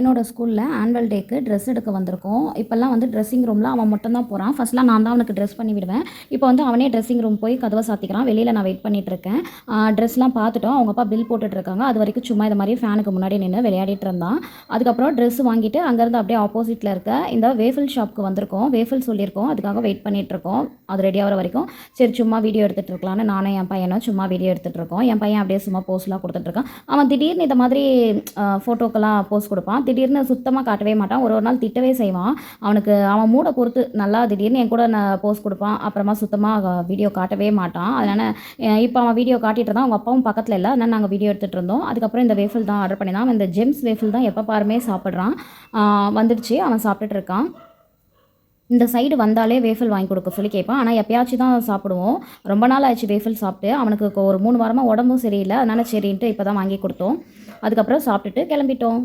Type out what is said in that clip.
பையனோட ஸ்கூலில் ஆனுவல் டேக்கு ட்ரெஸ் எடுக்க வந்திருக்கோம். இப்போல்லாம் வந்து ட்ரெஸ்ஸிங் ரூமில் அவன் மட்டும் தான் போகிறான். ஃபஸ்ட்லாம் நான் தான் அவனுக்கு ட்ரெஸ் பண்ணி விடுவேன். இப்போ வந்து அவனே ட்ரெஸ்ஸிங் ரூம் போய் கதவை சாத்திக்கிறான். வெளியில் நான் வெயிட் பண்ணிகிட்ருக்கேன். ட்ரெஸ்லாம் பார்த்துட்டோம். அவங்க அப்பா பில் போட்டுட்ருக்காங்க. அது வரைக்கும் சும்மா இது மாதிரி ஃபேனுக்கு முன்னாடி நின்று விளையாடிட்டு இருந்தான். அதுக்கப்புறம் ட்ரெஸ் வாங்கிட்டு அங்கேருந்து அப்படியே ஆப்போசிட்டில் இருக்க இந்த வேஃபில் ஷாப்புக்கு வந்திருக்கோம். வேஃபில் சொல்லியிருக்கோம். அதுக்காக வெயிட் பண்ணிகிட்ருக்கோம். அது ரெடி ஆகிற வரைக்கும் சரி சும்மா வீடியோ எடுத்துகிட்டு இருக்கலான்னு நானும் என் பையனும் சும்மா வீடியோ எடுத்துகிட்டு இருக்கோம். என் பையன் அப்படியே சும்மா போஸ்லாம் கொடுத்துட்ருக்கான். அவன் திடீர்னு இந்த மாதிரி ஃபோட்டோக்கெல்லாம் போஸ் கொடுப்பான். திடீர்னு சுத்தமாக காட்டவே மாட்டான். ஒரு நாள் திட்டவே செய்வான். அவன் மூடை பொறுத்து நல்லா திடீர்னு என் கூட நான் போஸ் கொடுப்பான். அப்புறமா சுத்தமாக வீடியோ காட்டவே மாட்டான். அதனால் இப்போ அவன் வீடியோ காட்டிகிட்டு இருந்தான். அவங்க அப்பாவும் பக்கத்தில் இல்லை. அதனால் நாங்கள் வீடியோ எடுத்துகிட்டு இருந்தோம். அதுக்கப்புறம் இந்த வேஃபில் தான் ஆர்டர் பண்ணியிருந்தான். அவன் இந்த ஜெம்ஸ் வேஃபில் தான் எப்போ பாருமே சாப்பிட்றான். வந்துடுச்சு, அவன் சாப்பிட்டுட்டு இருக்கான். இந்த சைடு வந்தாலே வேஃபில் வாங்கி கொடுக்க சொல்லி கேட்பான். ஆனால் எப்பயாச்சும் தான் சாப்பிடுவோம். ரொம்ப நாள் ஆச்சு வேஃபில் சாப்பிட்டு. அவனுக்கு ஒரு 3 வாரமாக உடம்பும் சரியில்லை. அதனால் சரின்ட்டு இப்போ தான் வாங்கி கொடுத்தோம். அதுக்கப்புறம் சாப்பிட்டுட்டு கிளம்பிட்டோம்.